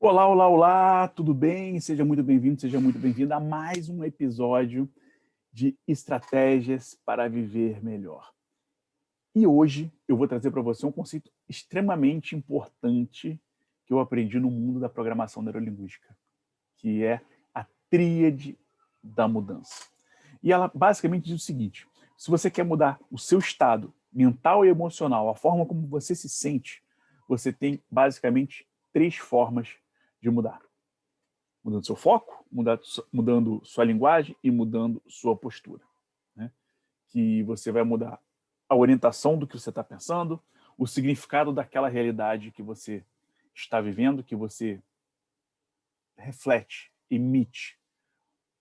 Olá, olá, olá, tudo bem? Seja muito bem-vindo, seja muito bem-vinda a mais um episódio de Estratégias para Viver Melhor. E hoje eu vou trazer para você um conceito extremamente importante que eu aprendi no mundo da programação neurolinguística, que é a tríade da mudança. E ela basicamente diz o seguinte: se você quer mudar o seu estado mental e emocional, a forma como você se sente, você tem basicamente três formas de mudar: mudando seu foco, mudando sua linguagem e mudando sua postura. Né? Que você vai mudar a orientação do que você está pensando, o significado daquela realidade que você está vivendo, que você reflete, emite,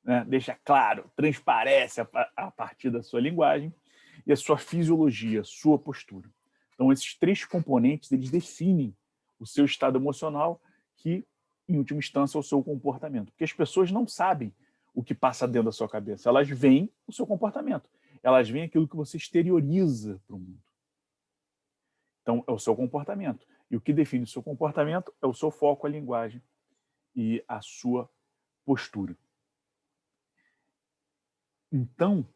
né? Deixa claro, transparece a partir da sua linguagem e a sua fisiologia, a sua postura. Então, esses três componentes, eles definem o seu estado emocional, que, em última instância, é o seu comportamento. Porque as pessoas não sabem o que passa dentro da sua cabeça. Elas veem o seu comportamento. Elas veem aquilo que você exterioriza para o mundo. Então, é o seu comportamento. E o que define o seu comportamento é o seu foco, a linguagem e a sua postura. Então,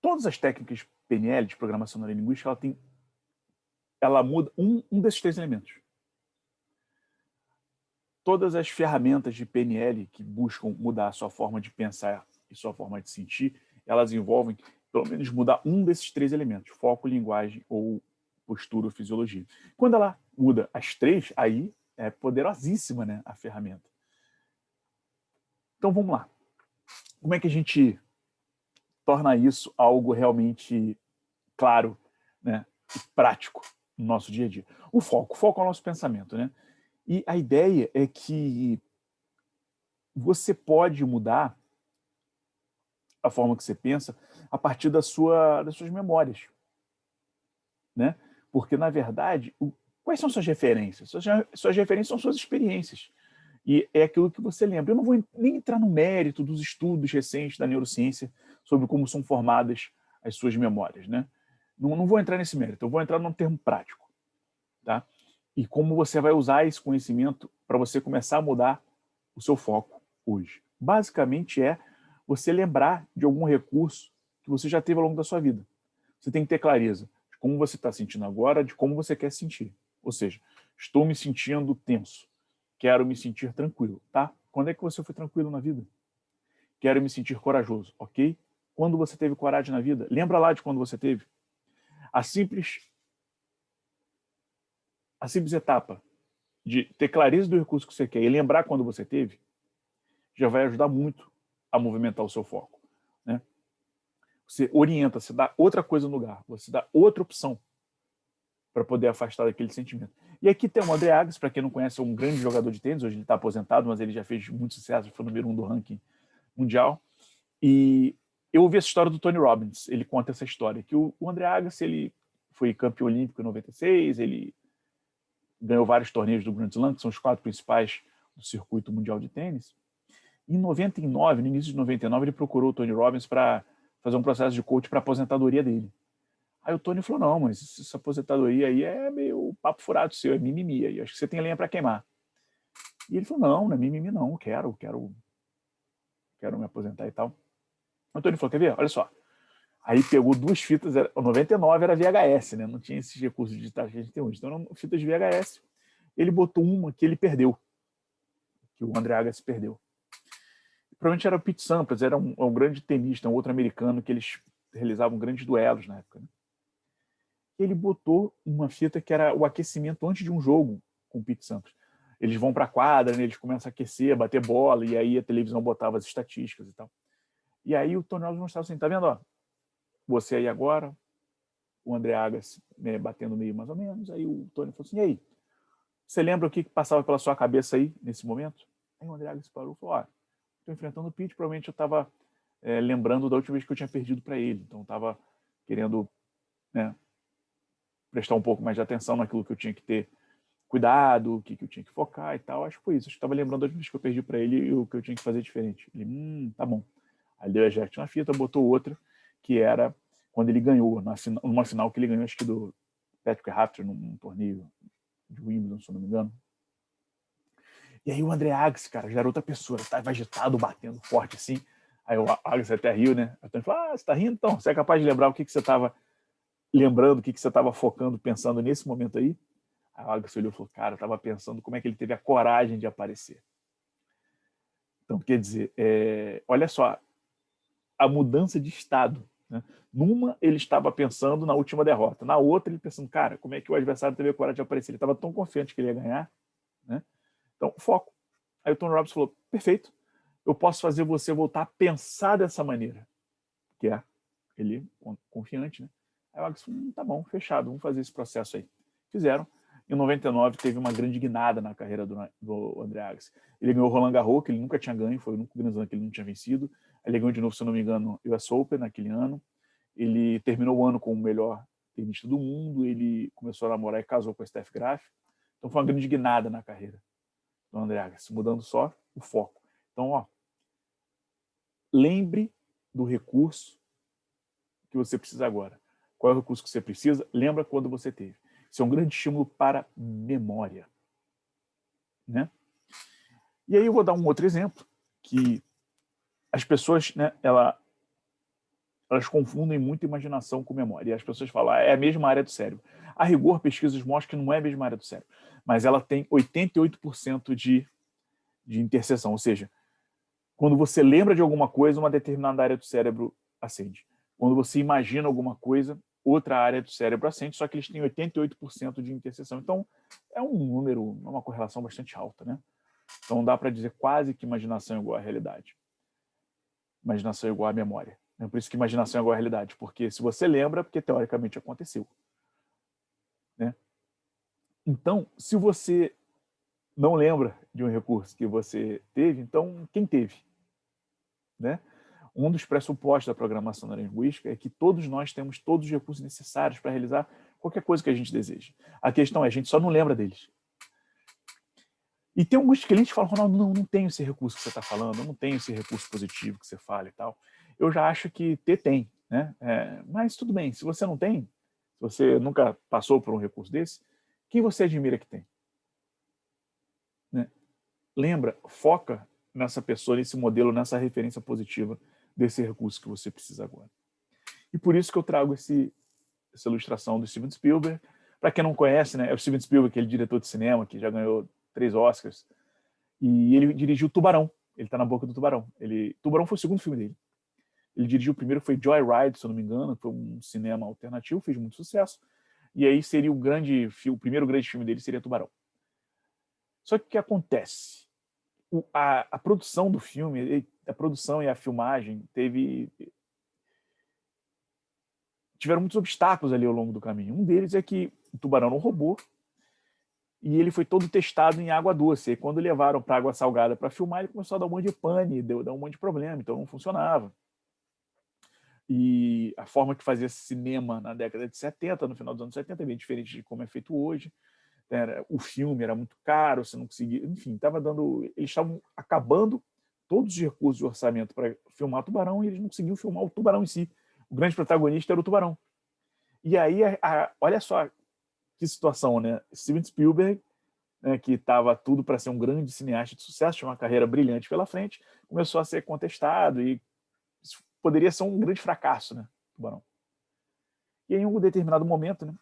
todas as técnicas PNL, de programação neurolinguística, ela muda um desses três elementos. Todas as ferramentas de PNL que buscam mudar a sua forma de pensar e sua forma de sentir, elas envolvem, pelo menos, mudar um desses três elementos: foco, linguagem ou postura ou fisiologia. Quando ela muda as três, aí é poderosíssima, né, a ferramenta. Então, vamos lá. Como é que a gente torna isso algo realmente claro, né, e prático no nosso dia a dia? O foco é o nosso pensamento, né? E a ideia é que você pode mudar a forma que você pensa a partir das suas memórias, né? Porque, na verdade, quais são suas referências? Suas referências são suas experiências. E é aquilo que você lembra. Eu não vou nem entrar no mérito dos estudos recentes da neurociência sobre como são formadas as suas memórias, né? Não vou entrar nesse mérito, eu vou entrar num termo prático, tá? E como você vai usar esse conhecimento para você começar a mudar o seu foco hoje. Basicamente é você lembrar de algum recurso que você já teve ao longo da sua vida. Você tem que ter clareza de como você está sentindo agora, de como você quer sentir. Ou seja, estou me sentindo tenso, quero me sentir tranquilo, tá? Quando é que você foi tranquilo na vida? Quero me sentir corajoso, ok? Quando você teve coragem na vida? Lembra lá de quando você teve. A simples etapa de ter clareza do recurso que você quer e lembrar quando você teve, já vai ajudar muito a movimentar o seu foco, né? Você orienta, você dá outra coisa no lugar, você dá outra opção para poder afastar daquele sentimento. E aqui tem o André Agassi, para quem não conhece, é um grande jogador de tênis, hoje ele está aposentado, mas ele já fez muito sucesso, foi o número 1 do ranking mundial. E eu ouvi essa história do Tony Robbins, ele conta essa história, que o André Agassi, ele foi campeão olímpico em 96, ele ganhou vários torneios do Grand Slam, que são os 4 principais do circuito mundial de tênis. Em 99, no início de 99, ele procurou o Tony Robbins para fazer um processo de coach para a aposentadoria dele. Aí o Tony falou: não, mas essa aposentadoria aí é meio papo furado seu, é mimimi, aí acho que você tem lenha para queimar. E ele falou: não é mimimi não, quero me aposentar e tal. O Tony falou: quer ver? Olha só. Aí pegou 2 fitas, o 99 era VHS, né? Não tinha esses recursos digitais que a gente tem hoje. Então eram fitas de VHS. Ele botou uma que ele perdeu, que o André Agassi perdeu. Provavelmente era o Pete Sampras, era um grande tenista, um outro americano, que eles realizavam grandes duelos na época. Né? Ele botou uma fita que era o aquecimento antes de um jogo com o Pete Sampras. Eles vão para a quadra, né, eles começam a aquecer, a bater bola, e aí a televisão botava as estatísticas e tal. E aí o Tony Robbins mostrava assim, tá vendo? Ó, você aí agora, o André Agassi, né, batendo meio mais ou menos. Aí o Tony falou assim, e aí? Você lembra o que passava pela sua cabeça aí, nesse momento? Aí o André Agassi parou e falou, ó, estou enfrentando o Pete, provavelmente eu estava lembrando da última vez que eu tinha perdido para ele. Então, estava querendo, né, prestar um pouco mais de atenção naquilo que eu tinha que ter cuidado, o que eu tinha que focar e tal. Acho que foi isso. Acho que estava lembrando da última vez que eu perdi para ele e o que eu tinha que fazer diferente. Ele, tá bom. Aí deu eject na fita, botou outra, que era quando ele ganhou, numa final que ele ganhou, acho que do Patrick Rafter, num torneio de Wimbledon, se eu não me engano. E aí o André Agassi, cara, já era outra pessoa, estava agitado, batendo forte assim. Aí o Agassi até riu, né? Aí ele falou, você tá rindo então? Você é capaz de lembrar o que você estava lembrando, o que você estava focando, pensando nesse momento aí? Aí o Agassi olhou e falou, cara, eu estava pensando como é que ele teve a coragem de aparecer. Então, quer dizer, olha só, a mudança de estado. Né? Numa, ele estava pensando na última derrota. Na outra, ele pensando, cara, como é que o adversário teve a coragem de aparecer? Ele estava tão confiante que ele ia ganhar. Né? Então, foco. Aí o Tony Robbins falou, perfeito, eu posso fazer você voltar a pensar dessa maneira. Que é ele confiante, né? Aí o Agassi falou, tá bom, fechado, vamos fazer esse processo aí. Fizeram. Em 99 teve uma grande guinada na carreira do André Agassi. Ele ganhou o Roland Garros, que ele nunca tinha ganho, foi o único Grand Slam que ele não tinha vencido. Ele ganhou de novo, se eu não me engano, o US Open naquele ano. Ele terminou o ano como o melhor tenista do mundo, ele começou a namorar e casou com a Steph Graf. Então foi uma grande guinada na carreira do André Agassi, mudando só o foco. Então, ó, lembre do recurso que você precisa agora. Qual é o recurso que você precisa? Lembra quando você teve. Isso é um grande estímulo para memória. Né? E aí eu vou dar um outro exemplo, que as pessoas, né, elas confundem muito imaginação com memória. E as pessoas falam, é a mesma área do cérebro. A rigor, pesquisas mostram que não é a mesma área do cérebro, mas ela tem 88% de interseção, ou seja, quando você lembra de alguma coisa, uma determinada área do cérebro acende. Quando você imagina alguma coisa, outra área do cérebro acende, só que eles têm 88% de interseção. Então, é um número, uma correlação bastante alta, né? Então, dá para dizer quase que imaginação é igual à realidade. Imaginação é igual à memória. É por isso que imaginação é igual à realidade, porque se você lembra, porque teoricamente aconteceu. Né? Então, se você não lembra de um recurso que você teve, então quem teve? Né? Um dos pressupostos da programação neurolinguística é que todos nós temos todos os recursos necessários para realizar qualquer coisa que a gente deseja. A questão é, a gente só não lembra deles. E tem alguns clientes que falam, Ronaldo, não tenho esse recurso que você está falando, eu não tenho esse recurso positivo que você fala e tal. Eu já acho que ter tem, né? Mas tudo bem, se você não tem, se você nunca passou por um recurso desse, quem você admira que tem? Né? Lembra, foca nessa pessoa, nesse modelo, nessa referência positiva desse recurso que você precisa agora. E por isso que eu trago essa ilustração do Steven Spielberg. Para quem não conhece, né, é o Steven Spielberg, aquele diretor de cinema que já ganhou 3 Oscars, e ele dirigiu Tubarão. Ele está na boca do Tubarão. Tubarão foi o segundo filme dele. Ele dirigiu o primeiro, foi Joyride, se eu não me engano, foi um cinema alternativo, fez muito sucesso. E aí seria o primeiro grande filme dele seria Tubarão. Só que o que acontece? A produção do filme, a produção e a filmagem tiveram muitos obstáculos ali ao longo do caminho. Um deles é que o tubarão era um robô e ele foi todo testado em água doce. E quando levaram para água salgada para filmar, ele começou a dar um monte de pane, dar um monte de problema, então não funcionava. E a forma que fazia cinema na década de 70, no final dos anos 70, é bem diferente de como é feito hoje. O filme era muito caro, você não conseguia... Enfim, eles estavam acabando todos os recursos de orçamento para filmar Tubarão e eles não conseguiam filmar o Tubarão em si. O grande protagonista era o Tubarão. E aí, olha só que situação, né? Steven Spielberg, né, que estava tudo para ser um grande cineasta de sucesso, tinha uma carreira brilhante pela frente, começou a ser contestado e poderia ser um grande fracasso, né? Tubarão. E em um determinado momento, né,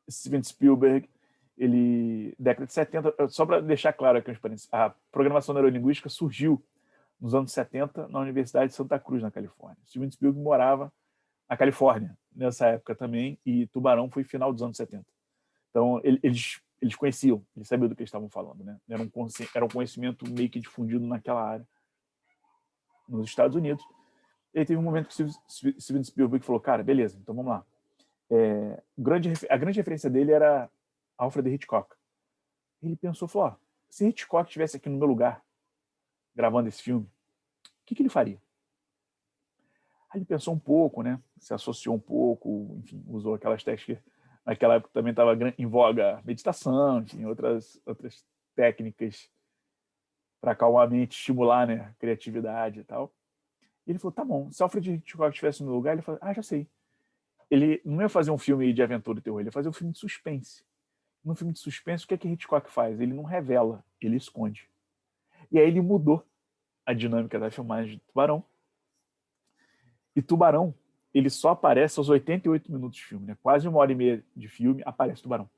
Steven Spielberg, década de 70, só para deixar claro aqui, a programação neurolinguística surgiu nos anos 70 na Universidade de Santa Cruz, na Califórnia. Steven Spielberg morava na Califórnia nessa época também, e Tubarão foi final dos anos 70. Então, eles conheciam, eles sabiam do que eles estavam falando. Né? Era um conhecimento meio que difundido naquela área, nos Estados Unidos. E aí teve um momento que Steven Spielberg falou, cara, beleza, então vamos lá. A grande referência dele era Alfred Hitchcock. Ele pensou, falou, ó, se Hitchcock estivesse aqui no meu lugar, gravando esse filme, o que ele faria? Aí ele pensou um pouco, né? Se associou um pouco, enfim, usou aquelas técnicas. Naquela época também estava em voga meditação, tinha outras técnicas para calmar a mente, estimular, né, a criatividade e tal. E ele falou, tá bom, se Alfred Hitchcock estivesse no meu lugar, ele falou, já sei. Ele não ia fazer um filme de aventura e terror, ele ia fazer um filme de suspense. No filme de suspense, o que Hitchcock faz? Ele não revela, ele esconde. E aí ele mudou a dinâmica da filmagem de Tubarão. E Tubarão, ele só aparece aos 88 minutos de filme, né? Quase 1h30 de filme, aparece Tubarão.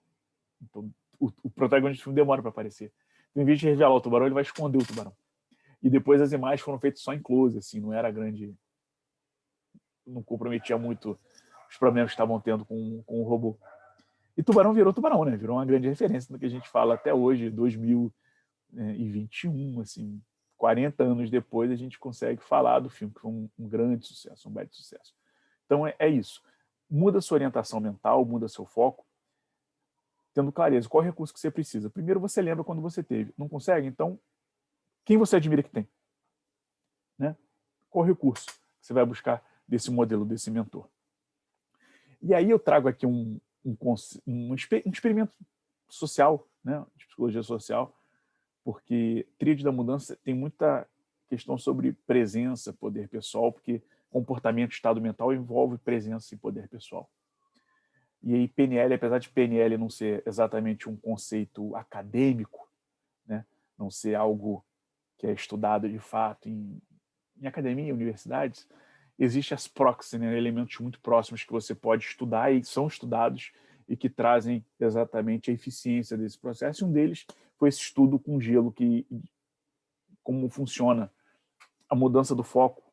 Então, o protagonista do filme demora para aparecer. Então, em vez de revelar o tubarão, ele vai esconder o tubarão. E depois as imagens foram feitas só em close, assim, não era grande... Não comprometia muito os problemas que estavam tendo com o robô. E Tubarão virou Tubarão, né? Virou uma grande referência do que a gente fala até hoje, 2021, assim, 40 anos depois, a gente consegue falar do filme, que foi um grande sucesso, um baita sucesso. Então, é isso. Muda sua orientação mental, muda seu foco, tendo clareza qual é o recurso que você precisa. Primeiro, você lembra quando você teve. Não consegue? Então, quem você admira que tem? Né? Qual o recurso que você vai buscar desse modelo, desse mentor? E aí eu trago aqui um experimento social, né, de psicologia social, porque Tríade da Mudança tem muita questão sobre presença, poder pessoal, porque comportamento, estado mental envolve presença e poder pessoal. E aí PNL, apesar de PNL não ser exatamente um conceito acadêmico, né, não ser algo que é estudado de fato em academia, universidades, existem as proxies, né, elementos muito próximos que você pode estudar e são estudados e que trazem exatamente a eficiência desse processo. E um deles foi esse estudo com gelo, como funciona a mudança do foco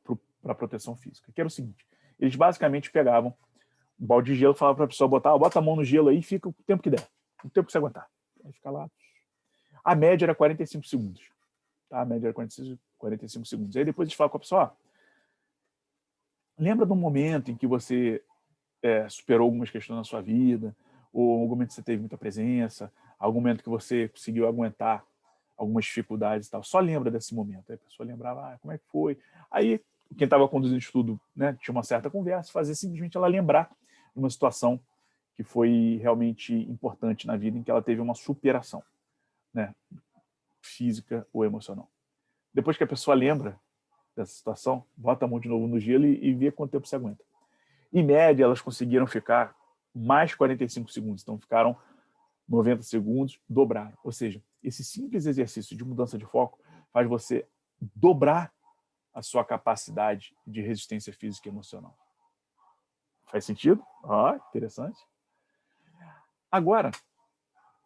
para a proteção física. Que era o seguinte, eles basicamente pegavam um balde de gelo, falavam para a pessoa botar, bota a mão no gelo aí e fica o tempo que der, o tempo que você aguentar. Aí fica lá. A média era 45 segundos. Tá? A média era 45 segundos. Aí depois eles falavam com a pessoa, lembra de um momento em que você superou algumas questões na sua vida, ou algum momento que você teve muita presença, algum momento que você conseguiu aguentar algumas dificuldades e tal. Só lembra desse momento. Aí a pessoa lembrava, como é que foi? Aí quem estava conduzindo o estudo, né, tinha uma certa conversa, fazia simplesmente ela lembrar de uma situação que foi realmente importante na vida, em que ela teve uma superação, né, física ou emocional. Depois que a pessoa lembra dessa situação, bota a mão de novo no gelo e vê quanto tempo você aguenta. Em média, elas conseguiram ficar mais 45 segundos, então ficaram 90 segundos, dobraram. Ou seja, esse simples exercício de mudança de foco faz você dobrar a sua capacidade de resistência física e emocional. Faz sentido? Interessante. Agora,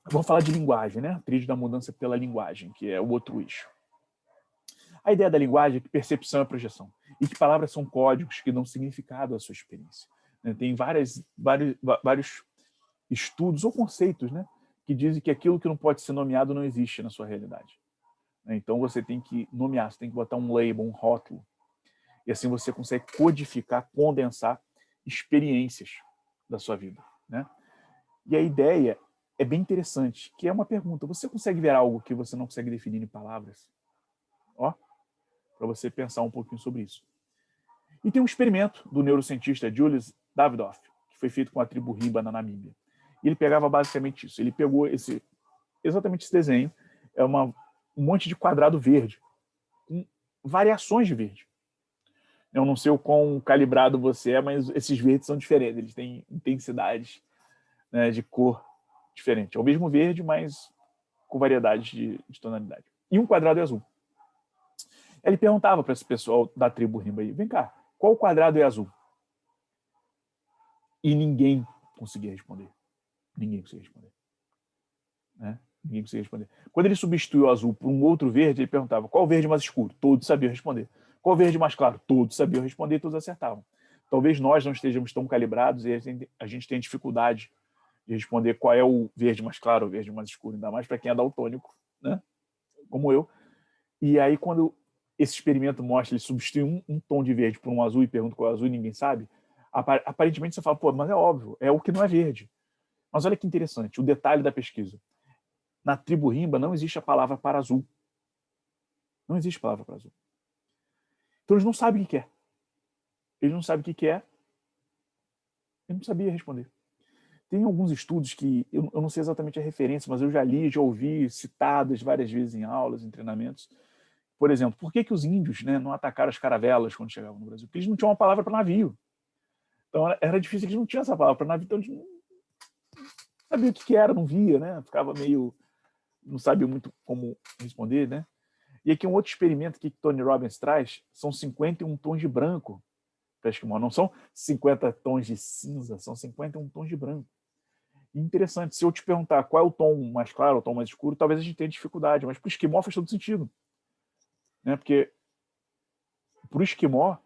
vamos falar de linguagem, né? Tríade da mudança pela linguagem, que é o outro eixo. A ideia da linguagem é que percepção é projeção, e que palavras são códigos que dão significado à sua experiência. Tem vários estudos ou conceitos, né, que dizem que aquilo que não pode ser nomeado não existe na sua realidade. Então você tem que nomear, você tem que botar um label, um rótulo, e assim você consegue codificar, condensar experiências da sua vida, né? E a ideia é bem interessante, que é uma pergunta: você consegue ver algo que você não consegue definir em palavras? Para você pensar um pouquinho sobre isso. E tem um experimento do neurocientista Julius Davidoff, que foi feito com a tribo Rimba na Namíbia. E ele pegava basicamente isso. Ele pegou exatamente esse desenho, é um monte de quadrado verde, com variações de verde. Eu não sei o quão calibrado você é, mas esses verdes são diferentes. Eles têm intensidades, né, de cor diferente. É o mesmo verde, mas com variedade de tonalidade. E um quadrado é azul. Ele perguntava para esse pessoal da tribo Rimba aí, vem cá, qual quadrado é azul? E ninguém conseguia responder. Ninguém conseguia responder. Né? Ninguém conseguia responder. Quando ele substituiu o azul por um outro verde, ele perguntava qual o verde mais escuro? Todos sabiam responder. Qual o verde mais claro? Todos sabiam responder e todos acertavam. Talvez nós não estejamos tão calibrados e a gente tenha dificuldade de responder qual é o verde mais claro ou o verde mais escuro, ainda mais para quem é daltônico, né? Como eu. E aí, quando esse experimento mostra, ele substitui um tom de verde por um azul e pergunta qual é o azul e ninguém sabe, aparentemente você fala, pô, mas é óbvio, é o que não é verde. Mas olha que interessante, o detalhe da pesquisa. Na tribo Rimba não existe a palavra para azul. Não existe palavra para azul. Então eles não sabem o que é. Eles não sabem o que é. Ele não sabia responder. Tem alguns estudos que, eu não sei exatamente a referência, mas eu já li, já ouvi, citadas várias vezes em aulas, em treinamentos. Por exemplo, por que os índios, né, não atacaram as caravelas quando chegavam no Brasil? Porque eles não tinham uma palavra para navio. Então era difícil, eles não tinham essa palavra para navio, então eles não sabiam o que era, não via, né? Ficava meio não sabe muito como responder, né? E aqui um outro experimento que Tony Robbins traz, são 51 tons de branco para esquimó. Não são 50 tons de cinza, são 51 tons de branco. E interessante, se eu te perguntar qual é o tom mais claro, o tom mais escuro, talvez a gente tenha dificuldade, mas para o esquimó faz todo sentido. Né? Porque para o esquimó,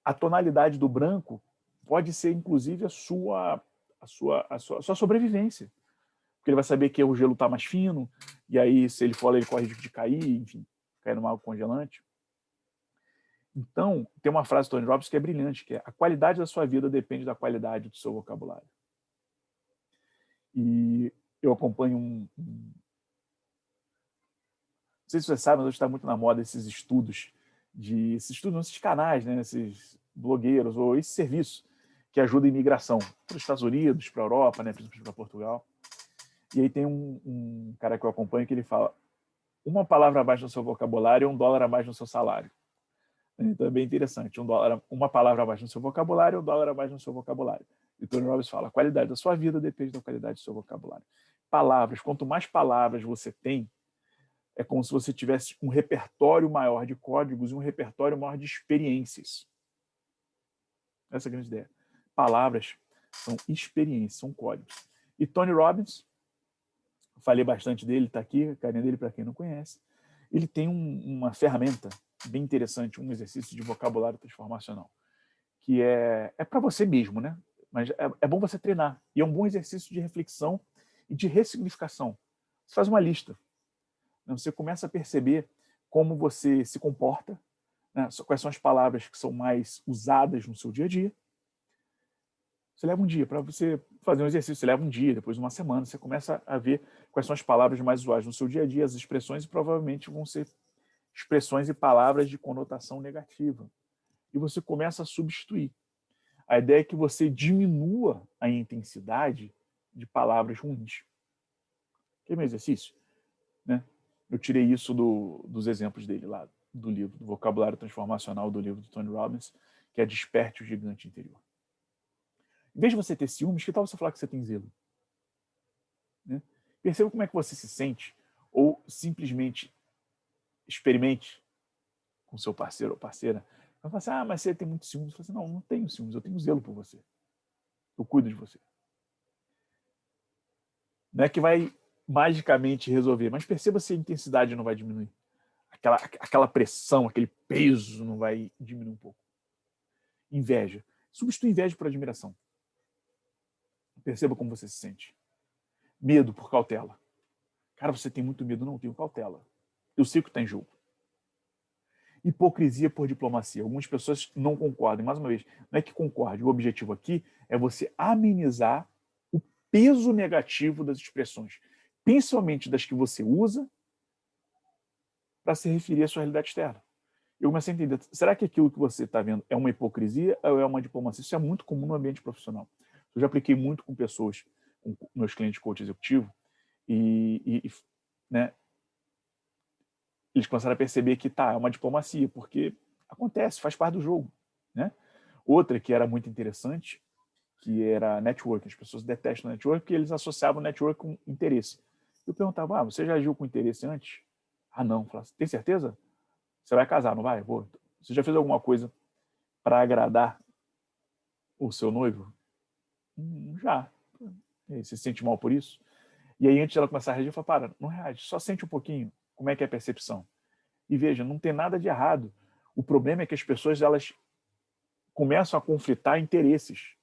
a tonalidade do branco pode ser, inclusive, a sua sobrevivência. Porque ele vai saber que o gelo está mais fino, e aí, se ele for, ele corre risco de cair, enfim, cair numa água congelante. Então, tem uma frase do Tony Robbins que é brilhante, que é: a qualidade da sua vida depende da qualidade do seu vocabulário. E eu acompanho não sei se você sabe, mas hoje está muito na moda esses estudos, esses canais, né, esses blogueiros, ou esse serviço que ajuda a imigração para os Estados Unidos, para a Europa, né, principalmente para Portugal. E aí tem um cara que eu acompanho que ele fala: uma palavra a mais no seu vocabulário é $1 a mais no seu salário. Então é bem interessante. Uma palavra a mais no seu vocabulário é $1 a mais no seu vocabulário. E o Tony Robbins fala: a qualidade da sua vida depende da qualidade do seu vocabulário. Palavras, quanto mais palavras você tem, é como se você tivesse um repertório maior de códigos e um repertório maior de experiências. Essa é a grande ideia. Palavras são experiências, são códigos. E Tony Robbins, falei bastante dele, está aqui, a carinha dele para quem não conhece, ele tem uma ferramenta bem interessante, um exercício de vocabulário transformacional, que é para você mesmo, né? Mas é bom você treinar. E é um bom exercício de reflexão e de ressignificação. Você faz uma lista. Você começa a perceber como você se comporta, né? Quais são as palavras que são mais usadas no seu dia a dia. Você leva um dia para você fazer um exercício, você leva um dia, depois uma semana, você começa a ver quais são as palavras mais usuais no seu dia a dia, as expressões, e provavelmente vão ser expressões e palavras de conotação negativa. E você começa a substituir. A ideia é que você diminua a intensidade de palavras ruins. Quer meu exercício? Né? Eu tirei isso dos exemplos dele lá, do livro, do Vocabulário Transformacional, do livro do Tony Robbins, que é Desperte o Gigante Interior. Em vez de você ter ciúmes, que tal você falar que você tem zelo? Né? Perceba como é que você se sente, ou simplesmente experimente com seu parceiro ou parceira. Vai falar assim: mas você tem muito ciúmes. Eu falo assim: não tenho ciúmes, eu tenho zelo por você. Eu cuido de você. Não é que vai magicamente resolver, mas perceba se a intensidade não vai diminuir. Aquela pressão, aquele peso não vai diminuir um pouco. Inveja. Substitui inveja por admiração. Perceba como você se sente. Medo por cautela. Cara, você tem muito medo. Não, eu tenho cautela. Eu sei o que está em jogo. Hipocrisia por diplomacia. Algumas pessoas não concordam. Mais uma vez, não é que concorde. O objetivo aqui é você amenizar o peso negativo das expressões, principalmente das que você usa para se referir à sua realidade externa. Eu comecei a entender, será que aquilo que você está vendo é uma hipocrisia ou é uma diplomacia? Isso é muito comum no ambiente profissional. Eu já apliquei muito com pessoas, com meus clientes coach executivo, né, eles começaram a perceber que é uma diplomacia, porque acontece, faz parte do jogo. Né? Outra que era muito interessante, que era network. As pessoas detestam network porque eles associavam network com interesse. Eu perguntava: você já agiu com interesse antes? Não. Eu falava: tem certeza? Você vai casar, não vai? Vou. Você já fez alguma coisa para agradar o seu noivo? Já. Você se sente mal por isso? E aí, antes dela começar a reagir, eu falei: não reage, só sente um pouquinho como é que é a percepção. E veja, não tem nada de errado. O problema é que as pessoas elas começam a conflitar interesses.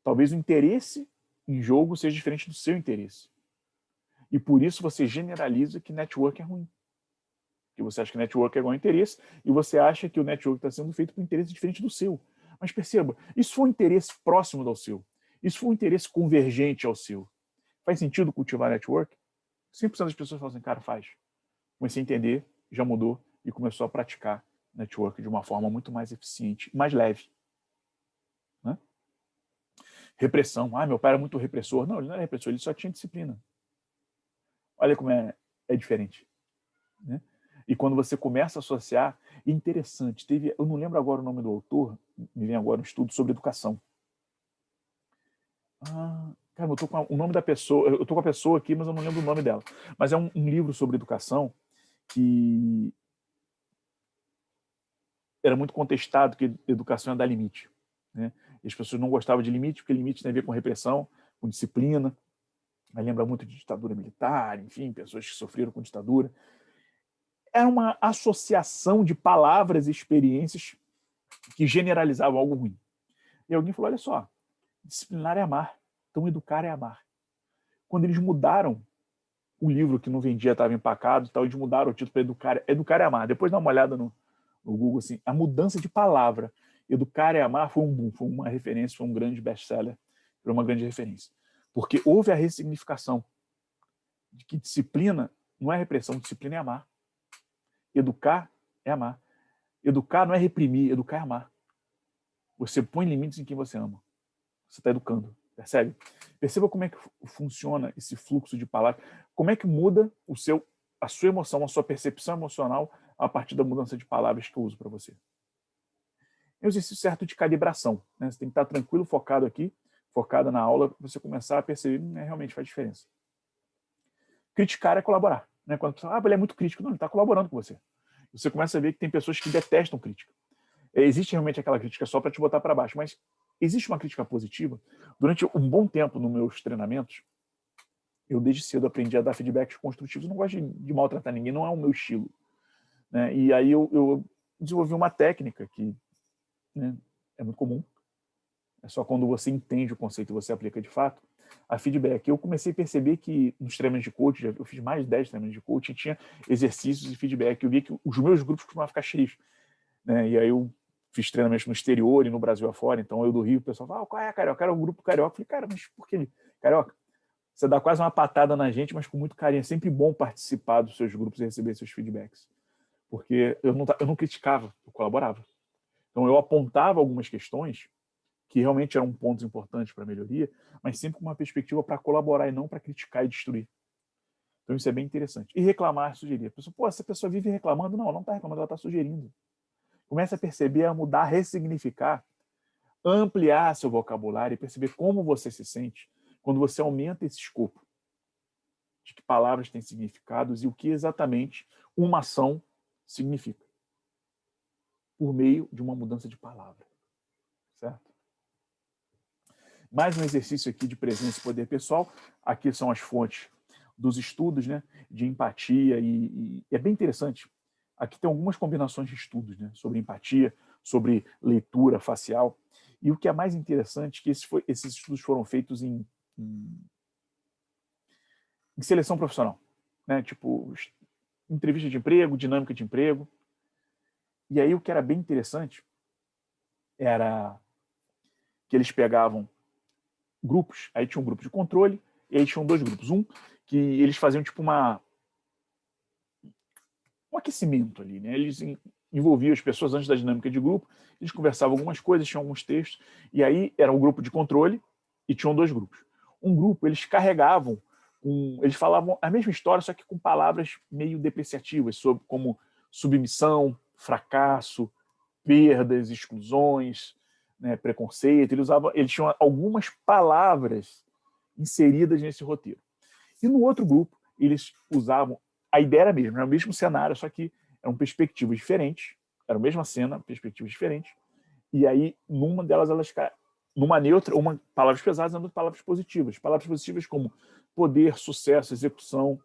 Talvez o interesse em jogo seja diferente do seu interesse. E por isso você generaliza que network é ruim. Porque você acha que network é igual a interesse e você acha que o network está sendo feito por interesse diferente do seu. Mas perceba, isso foi um interesse próximo ao seu. Isso foi um interesse convergente ao seu. Faz sentido cultivar network? 100% das pessoas falam assim: cara, faz. Comecei a entender, já mudou e começou a praticar network de uma forma muito mais eficiente, mais leve. Né? Repressão. Meu pai era muito repressor. Não, ele não era repressor, ele só tinha disciplina. Olha como é diferente. Né? E quando você começa a associar, é interessante. Eu não lembro agora o nome do autor, me vem agora um estudo sobre educação. Cara, eu tô com o nome da pessoa, eu tô com a pessoa aqui, mas eu não lembro o nome dela. Mas é um livro sobre educação que era muito contestado, que educação é dar limite, né? E as pessoas não gostavam de limite, porque limite tem a ver com repressão, com disciplina. Mas lembra muito de ditadura militar, enfim, pessoas que sofreram com ditadura. Era uma associação de palavras e experiências que generalizavam algo ruim. E alguém falou, olha só, disciplinar é amar, então educar é amar. Quando eles mudaram o livro que não vendia, estava empacado e tal, eles mudaram o título para educar, educar é amar. Depois dá uma olhada no Google, assim, a mudança de palavra. Educar é amar foi um boom, foi uma referência, foi um grande best-seller, foi uma grande referência. Porque houve a ressignificação de que disciplina não é repressão, disciplina é amar. Educar é amar. Educar não é reprimir, educar é amar. Você põe limites em quem você ama. Você está educando, percebe? Perceba como é que funciona esse fluxo de palavras, como é que muda a sua emoção, a sua percepção emocional a partir da mudança de palavras que eu uso para você. É um exercício certo de calibração, né? Você tem que estar tranquilo, focado aqui, focado na aula, para você começar a perceber que realmente faz diferença. Criticar é colaborar, né? Quando a pessoa, ele é muito crítico, não, ele está colaborando com você. Você começa a ver que tem pessoas que detestam crítica. Existe realmente aquela crítica só para te botar para baixo, mas existe uma crítica positiva. Durante um bom tempo nos meus treinamentos, eu desde cedo aprendi a dar feedbacks construtivos. Eu não gosto de maltratar ninguém, não é o meu estilo, né? E aí eu desenvolvi uma técnica que, né, é muito comum. É só quando você entende o conceito e você aplica de fato, a feedback. Eu comecei a perceber que nos treinamentos de coach, eu fiz mais de 10 treinamentos de coach, tinha exercícios de feedback. Eu via que os meus grupos costumavam ficar cheios, né? E aí eu fiz treinamentos no exterior e no Brasil afora. Então eu do Rio, o pessoal fala, qual é, Carioca? Era um grupo Carioca. Eu falei, cara, mas por que Carioca? Você dá quase uma patada na gente, mas com muito carinho. É sempre bom participar dos seus grupos e receber seus feedbacks. Porque eu não criticava, eu colaborava. Então eu apontava algumas questões que realmente eram pontos importantes para a melhoria, mas sempre com uma perspectiva para colaborar e não para criticar e destruir. Então isso é bem interessante. E reclamar, sugerir. A pessoa, essa pessoa vive reclamando. Não, ela não está reclamando, ela está sugerindo. Começa a perceber, a mudar, a ressignificar, ampliar seu vocabulário e perceber como você se sente quando você aumenta esse escopo de que palavras têm significados e o que exatamente uma ação significa por meio de uma mudança de palavra. Certo? Mais um exercício aqui de presença e poder pessoal. Aqui são as fontes dos estudos, né, de empatia e é bem interessante. Aqui tem algumas combinações de estudos, né, sobre empatia, sobre leitura facial. E o que é mais interessante é que esses estudos foram feitos em seleção profissional, né, tipo entrevista de emprego, dinâmica de emprego. E aí o que era bem interessante era que eles pegavam grupos, aí tinha um grupo de controle, e aí tinham dois grupos. Um que eles faziam tipo um aquecimento ali, né? Eles envolviam as pessoas antes da dinâmica de grupo, eles conversavam algumas coisas, tinham alguns textos, e aí era um grupo de controle e tinham dois grupos. Um grupo, eles carregavam, eles falavam a mesma história, só que com palavras meio depreciativas, sobre como submissão, fracasso, perdas, exclusões, né, preconceito. Eles tinham algumas palavras inseridas nesse roteiro. E no outro grupo, eles usavam, a ideia era a mesma, era o mesmo cenário, só que eram perspectivas diferentes, era a mesma cena, perspectivas diferentes, e aí, numa delas, numa neutra, uma palavras pesadas, outra palavras positivas. Palavras positivas como poder, sucesso, execução,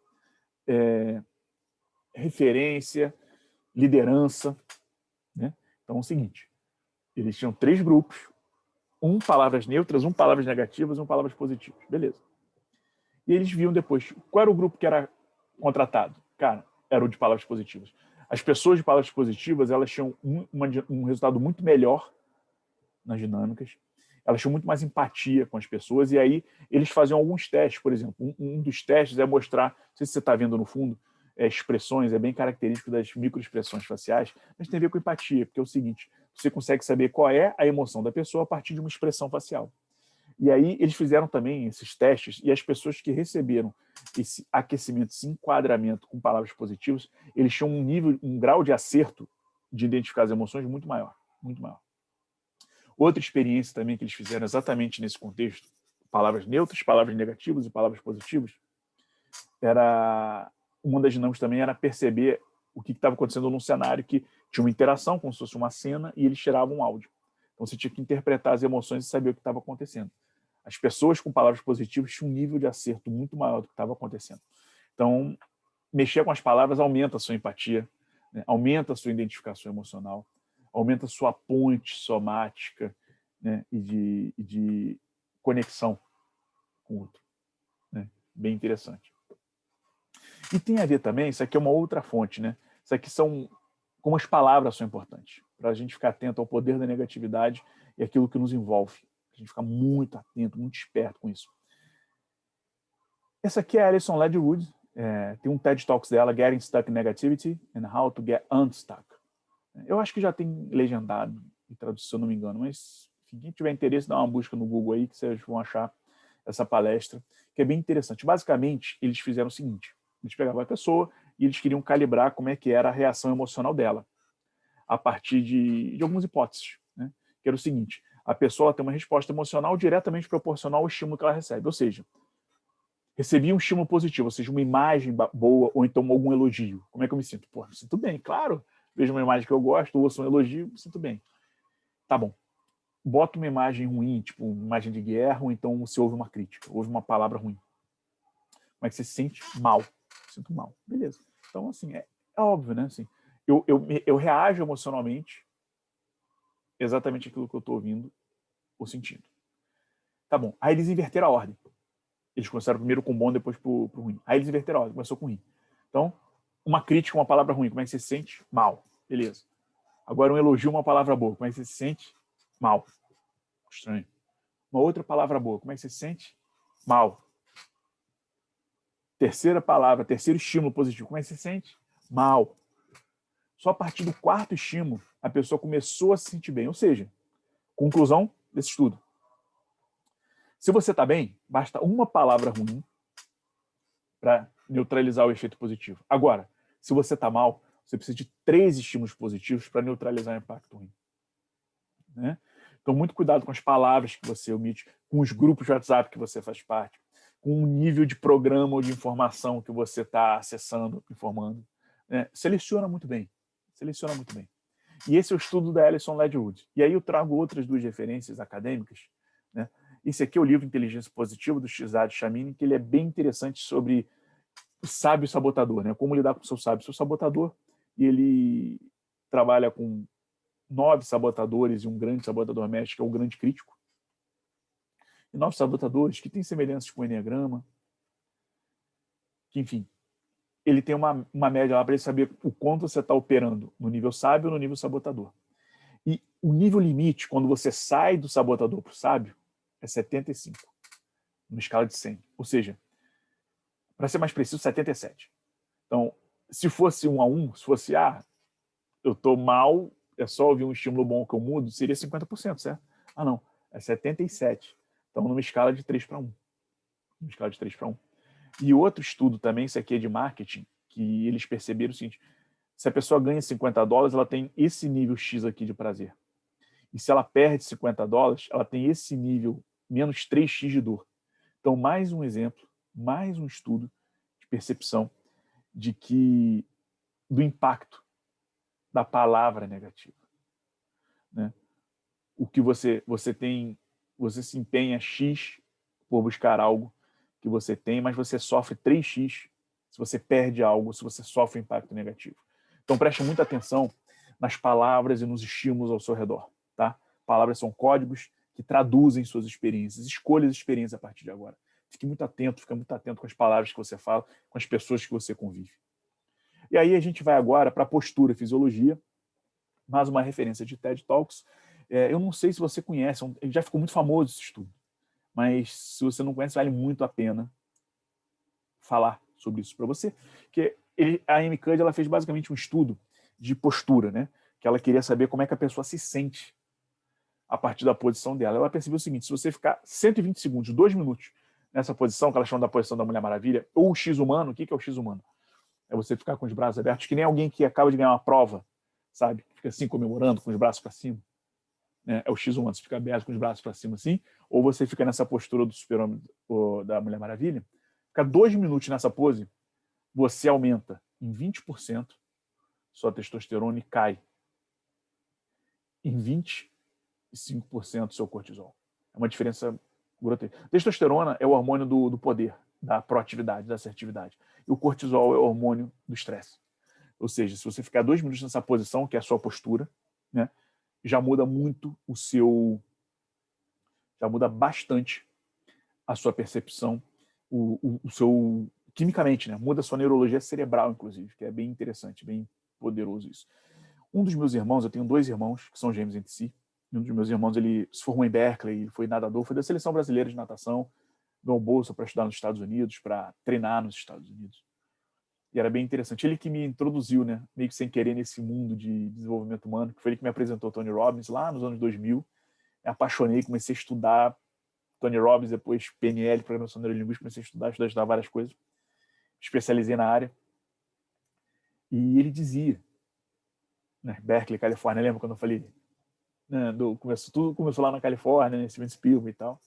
referência, liderança, né? Então é o seguinte, eles tinham 3 grupos, um palavras neutras, um palavras negativas, um palavras positivas. Beleza. E eles viam depois qual era o grupo que era contratado. Cara, era o de palavras positivas. As pessoas de palavras positivas, elas tinham um resultado muito melhor nas dinâmicas, elas tinham muito mais empatia com as pessoas, e aí eles faziam alguns testes, por exemplo. Um dos testes é mostrar, não sei se você está vendo no fundo, expressões, é bem característico das microexpressões faciais, mas tem a ver com empatia, porque é o seguinte, você consegue saber qual é a emoção da pessoa a partir de uma expressão facial. E aí eles fizeram também esses testes, e as pessoas que receberam esse aquecimento, esse enquadramento com palavras positivas, eles tinham um grau de acerto de identificar as emoções muito maior, muito maior. Outra experiência também que eles fizeram exatamente nesse contexto, palavras neutras, palavras negativas e palavras positivas, uma das dinâmicas também era perceber o que estava acontecendo num cenário que tinha uma interação, como se fosse uma cena, e eles tiravam um áudio. Então você tinha que interpretar as emoções e saber o que estava acontecendo. As pessoas com palavras positivas tinham um nível de acerto muito maior do que estava acontecendo. Então, mexer com as palavras aumenta a sua empatia, né? Aumenta a sua identificação emocional, aumenta a sua ponte somática, né? e de conexão com o outro. Né? Bem interessante. E tem a ver também, isso aqui é uma outra fonte, né? Isso aqui são como as palavras são importantes, para a gente ficar atento ao poder da negatividade e aquilo que nos envolve. A gente fica muito atento, muito esperto com isso. Essa aqui é a Alison Ledgerwood, tem um TED Talks dela, Getting Stuck in Negativity and How to Get Unstuck. Eu acho que já tem legendado e traduzido, se eu não me engano, mas se quem tiver interesse, dá uma busca no Google aí, que vocês vão achar essa palestra, que é bem interessante. Basicamente, eles fizeram o seguinte, eles pegavam a pessoa e eles queriam calibrar como é que era a reação emocional dela, a partir de algumas hipóteses, né? Que era o seguinte, a pessoa tem uma resposta emocional diretamente proporcional ao estímulo que ela recebe, ou seja, recebia um estímulo positivo, ou seja, uma imagem boa ou então algum elogio. Como é que eu me sinto? Pô, me sinto bem, claro. Vejo uma imagem que eu gosto, ouço um elogio, me sinto bem. Tá bom. Bota uma imagem ruim, tipo uma imagem de guerra, ou então você ouve uma crítica, ouve uma palavra ruim. Como é que você se sente? Mal. Sinto mal. Beleza. Então, assim, é óbvio, né? Assim, eu reajo emocionalmente exatamente aquilo que eu estou ouvindo ou sentindo. Tá bom. Aí eles inverteram a ordem. Eles começaram primeiro com o bom, depois pro ruim. Aí eles inverteram a ordem, começou com o ruim. Então, uma crítica, uma palavra ruim, como é que você se sente? Mal. Beleza. Agora um elogio, uma palavra boa, como é que você se sente? Mal. Estranho. Uma outra palavra boa, como é que você se sente? Mal. Terceira palavra, terceiro estímulo positivo, como é que você se sente? Mal. Só a partir do quarto estímulo, a pessoa começou a se sentir bem. Ou seja, conclusão desse estudo. Se você está bem, basta uma palavra ruim para neutralizar o efeito positivo. Agora, se você está mal, você precisa de 3 estímulos positivos para neutralizar o impacto ruim. Né? Então, muito cuidado com as palavras que você omite, com os grupos de WhatsApp que você faz parte, com o nível de programa ou de informação que você está acessando, informando. Né? Seleciona muito bem. Seleciona muito bem. E esse é o estudo da Alison Ledgerwood. E aí eu trago outras 2 referências acadêmicas. Né? Esse aqui é o livro Inteligência Positiva, do Shizad Chamini, que ele é bem interessante sobre o sábio sabotador, né? Como lidar com o seu sábio, seu sabotador. E ele trabalha com 9 sabotadores e um grande sabotador mestre, que é o grande crítico. E 9 sabotadores que têm semelhanças com o Enneagrama. Que, enfim, ele tem uma média lá para ele saber o quanto você está operando no nível sábio ou no nível sabotador. E o nível limite, quando você sai do sabotador para o sábio, é 75, numa escala de 100. Ou seja, para ser mais preciso, 77. Então, se fosse 1 a 1, se fosse, eu estou mal, é só ouvir um estímulo bom que eu mudo, seria 50%, certo? Ah, não, é 77. Então, numa escala de 3 para 1. Numa escala de 3 para 1. E outro estudo também, isso aqui é de marketing, que eles perceberam o seguinte, se a pessoa ganha $50, ela tem esse nível X aqui de prazer. E se ela perde $50, ela tem esse nível menos 3x de dor. Então, mais um exemplo, mais um estudo de percepção do impacto da palavra negativa. Né? O que você se empenha X por buscar algo que você tem, mas você sofre 3x se você perde algo, se você sofre um impacto negativo. Então preste muita atenção nas palavras e nos estímulos ao seu redor. Tá? Palavras são códigos que traduzem suas experiências. Escolha as experiências a partir de agora. Fique muito atento, fica muito atento com as palavras que você fala, com as pessoas que você convive. E aí a gente vai agora para a postura e fisiologia, mais uma referência de TED Talks. Eu não sei se você conhece, ele já ficou muito famoso esse estudo, mas se você não conhece, vale muito a pena falar sobre isso para você, que a Amy Cuddy, ela fez basicamente um estudo de postura, né? Que ela queria saber como é que a pessoa se sente a partir da posição dela. Ela percebeu o seguinte, se você ficar 120 segundos, 2 minutos, nessa posição, que ela chama da posição da Mulher Maravilha, ou o X humano, o que é o X humano? É você ficar com os braços abertos, que nem alguém que acaba de ganhar uma prova, sabe? Fica assim comemorando, com os braços para cima. né? É o X1, você fica aberto com os braços para cima assim, ou você fica nessa postura do super-homem da Mulher Maravilha. Fica 2 minutos nessa pose, você aumenta em 20% sua testosterona e cai em 25% seu cortisol. É uma diferença grotesca. Testosterona é o hormônio do poder, da proatividade, da assertividade. E o cortisol é o hormônio do estresse. Ou seja, se você ficar 2 minutos nessa posição, que é a sua postura, né, já muda muito o seu... já muda bastante a sua percepção, o seu... quimicamente, né? Muda a sua neurologia cerebral, inclusive, que é bem interessante, bem poderoso isso. Um dos meus irmãos, eu tenho 2 irmãos que são gêmeos entre si, um dos meus irmãos, ele se formou em Berkeley, foi nadador, foi da seleção brasileira de natação, ganhou bolsa para estudar nos Estados Unidos, para treinar nos Estados Unidos. E era bem interessante. Ele que me introduziu, né, meio que sem querer, nesse mundo de desenvolvimento humano, que foi ele que me apresentou Tony Robbins lá nos anos 2000. Me apaixonei, comecei a estudar Tony Robbins, depois PNL, Programação Neurolinguística, comecei a estudar várias coisas. Especializei na área. E ele dizia, né, Berkeley, Califórnia, lembra quando eu falei? Né, tudo começou lá na Califórnia, né, Steven Spielberg e tal.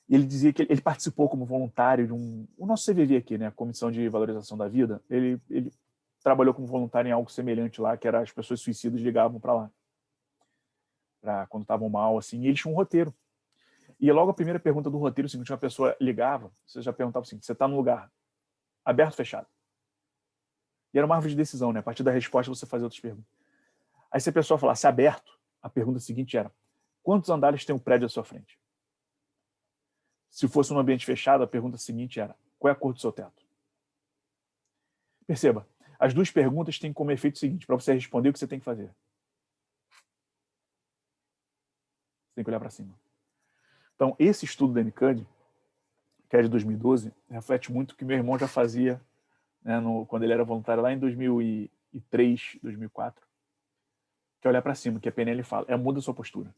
E ele dizia que ele participou como voluntário de o nosso CVV aqui, né, a Comissão de Valorização da Vida. Ele trabalhou como voluntário em algo semelhante lá, que era as pessoas suicidas ligavam para lá, para quando estavam mal, assim, e eles tinham um roteiro. E logo a primeira pergunta do roteiro, assim, uma pessoa ligava, você já perguntava assim, você está num lugar aberto ou fechado? E era uma árvore de decisão, né? A partir da resposta você fazia outras perguntas. Aí se a pessoa falasse aberto, a pergunta seguinte era, quantos andares tem um prédio à sua frente? Se fosse um ambiente fechado, a pergunta seguinte era, qual é a cor do seu teto? Perceba, as 2 perguntas têm como efeito o seguinte, para você responder o que você tem que fazer. Você tem que olhar para cima. Então, esse estudo da NCUD, que é de 2012, reflete muito o que meu irmão já fazia, né, quando ele era voluntário lá em 2003, 2004, que é olhar para cima, que a PNL fala, muda a sua postura.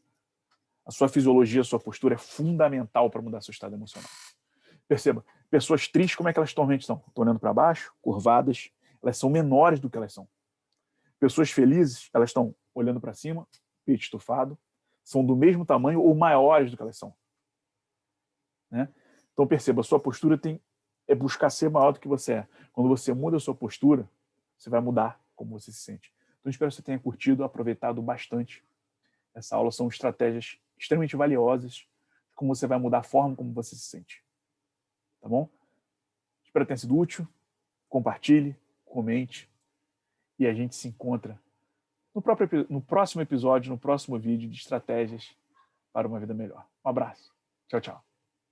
A sua fisiologia, a sua postura é fundamental para mudar seu estado emocional. Perceba, pessoas tristes, como é que elas normalmente estão? Estão olhando para baixo, curvadas, elas são menores do que elas são. Pessoas felizes, elas estão olhando para cima, peito estufado, são do mesmo tamanho ou maiores do que elas são. Né? Então perceba, a sua postura é buscar ser maior do que você é. Quando você muda a sua postura, você vai mudar como você se sente. Então espero que você tenha curtido, aproveitado bastante essa aula. São estratégias extremamente valiosas de como você vai mudar a forma como você se sente. Tá bom? Espero que tenha sido útil. Compartilhe, comente e a gente se encontra no próximo episódio, no próximo vídeo de estratégias para uma vida melhor. Um abraço. Tchau, tchau.